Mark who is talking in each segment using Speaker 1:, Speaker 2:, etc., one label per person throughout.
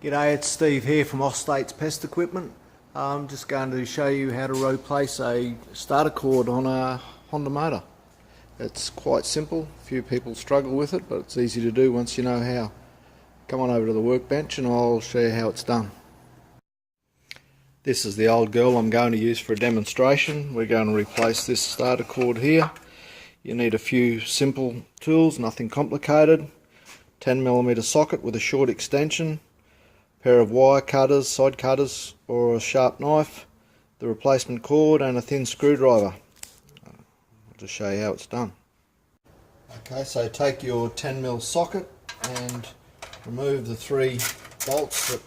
Speaker 1: G'day, it's Steve here from Austates Pest Equipment. I'm just going to show you how to replace a starter cord on a Honda motor. It's quite simple. Few people struggle with it, but it's easy to do once you know how. Come on over to the workbench and I'll show you how it's done. This is the old girl I'm going to use for a demonstration. We're going to replace this starter cord here. You need a few simple tools, nothing complicated. 10mm socket with a short extension, pair of wire cutters, side cutters or a sharp knife, the replacement cord and a thin screwdriver. I'll just show you how it's done. Okay, so take your 10mm socket and remove the 3 bolts that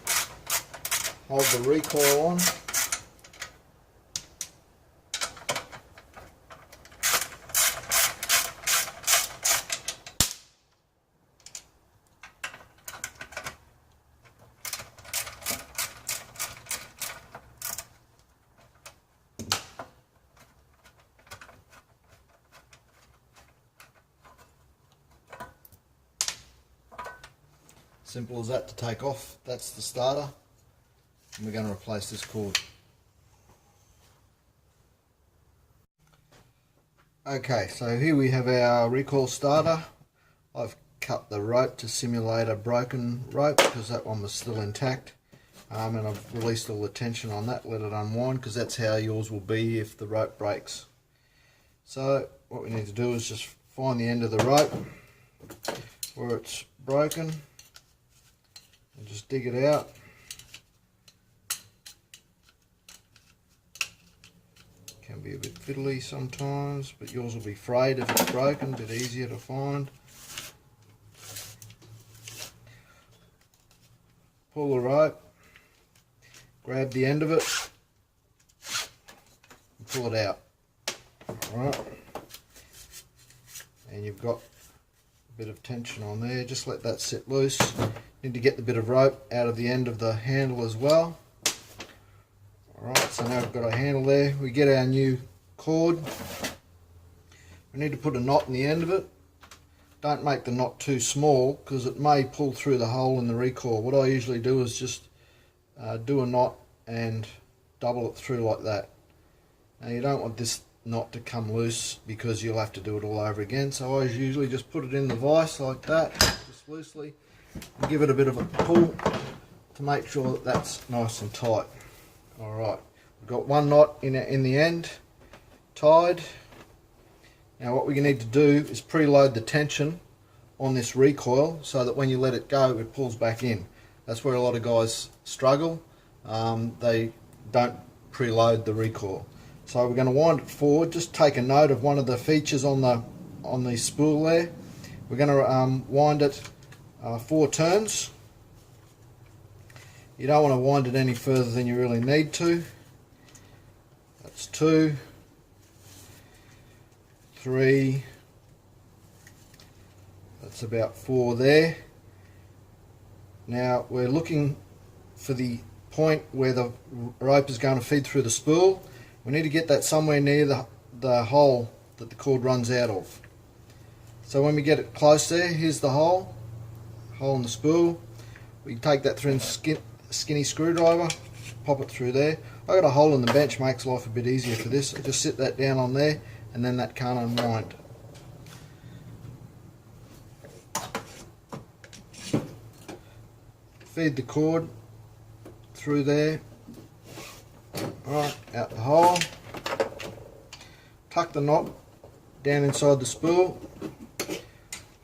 Speaker 1: hold the recoil on. Simple as that to take off. That's the starter, and we're going to replace this cord. Okay, so here we have our Recoil starter. I've cut the rope to simulate a broken rope because that one was still intact, and I've released all the tension on that, let it unwind, because that's how yours will be if the rope breaks. So what we need to do is just find the end of the rope where it's broken and just dig it out. Can be a bit fiddly sometimes, but yours will be frayed if it's broken, a bit easier to find. Pull the rope, grab the end of it and pull it out. Alright, and you've got a bit of tension on there, just let that sit loose. Need to get the bit of rope out of the end of the handle as well. Alright, so now we've got a handle there. We get our new cord. We need to put a knot in the end of it. Don't make the knot too small because it may pull through the hole in the recoil. What I usually do is just do a knot and double it through like that. Now you don't want this knot to come loose because you'll have to do it all over again. So I usually just put it in the vise like that, just loosely. And give it a bit of a pull to make sure that that's nice and tight. Alright, we've got one knot in the end, tied. Now what we need to do is preload the tension on this recoil so that when you let it go it pulls back in. That's where a lot of guys struggle. They don't preload the recoil. So we're going to wind it forward. Just take a note of one of the features on the spool there. We're going to wind it 4 turns. You don't want to wind it any further than you really need to. That's 2, 3, that's about 4 there. Now we're looking for the point where the rope is going to feed through the spool. We need to get that somewhere near the hole that the cord runs out of. So when we get it close there, here's the hole in the spool. We take that through skinny screwdriver, pop it through there. I got a hole in the bench, makes life a bit easier for this. I just sit that down on there and then that can't unwind. Feed the cord through there, right out the hole. Tuck the knot down inside the spool,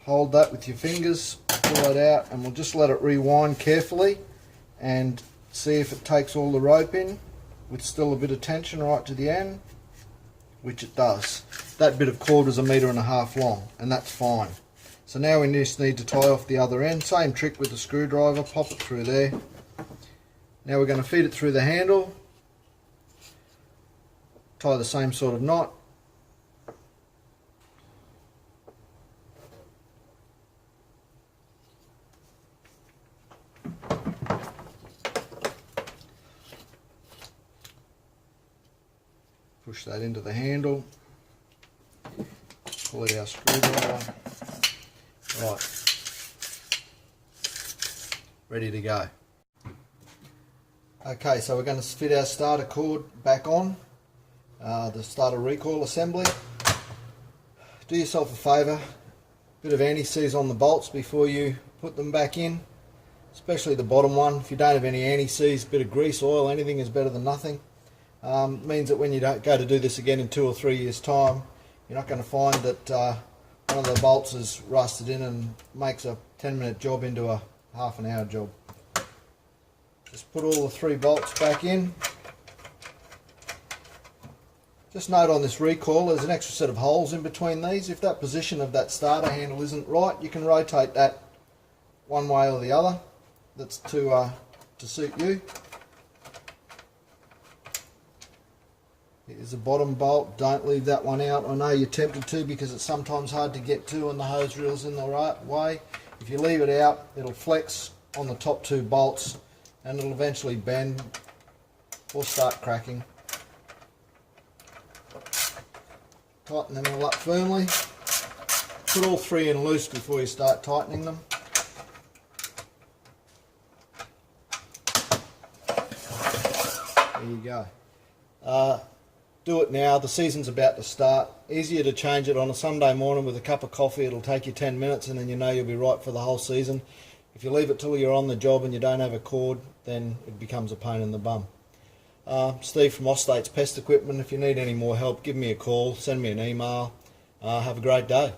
Speaker 1: hold that with your fingers, pull it out, and we'll just let it rewind carefully and see if it takes all the rope in with still a bit of tension right to the end, which it does. That bit of cord is 1.5 meters long and that's fine. So now we just need to tie off the other end. Same trick with the screwdriver, pop it through there. Now we're going to feed it through the handle, tie the same sort of knot. Push that into the handle, pull out our screwdriver. Right, ready to go. Okay, so we're going to fit our starter cord back on, the starter recoil assembly. Do yourself a favour, bit of anti-seize on the bolts before you put them back in, especially the bottom one. If you don't have any anti-seize, bit of grease, oil, anything is better than nothing. Means that when you don't go to do this again in 2 or 3 years time, you're not going to find that one of the bolts is rusted in and makes a 10-minute job into a half-an-hour job. Just put all the 3 bolts back in. Just note on this recoil there's an extra set of holes in between these. If that position of that starter handle isn't right, you can rotate that one way or the other. That's to suit you. Here's the bottom bolt. Don't leave that one out. I know you're tempted to because it's sometimes hard to get to and the hose reel's in the right way. If you leave it out, it'll flex on the top 2 bolts and it'll eventually bend or start cracking. Tighten them all up firmly. Put all 3 in loose before you start tightening them. There you go. Do it now, the season's about to start. Easier to change it on a Sunday morning with a cup of coffee. It'll take you 10 minutes and then you know you'll be right for the whole season. If you leave it till you're on the job and you don't have a cord, then it becomes a pain in the bum. Steve from Austates Pest Equipment. If you need any more help, give me a call, send me an email. Have a great day.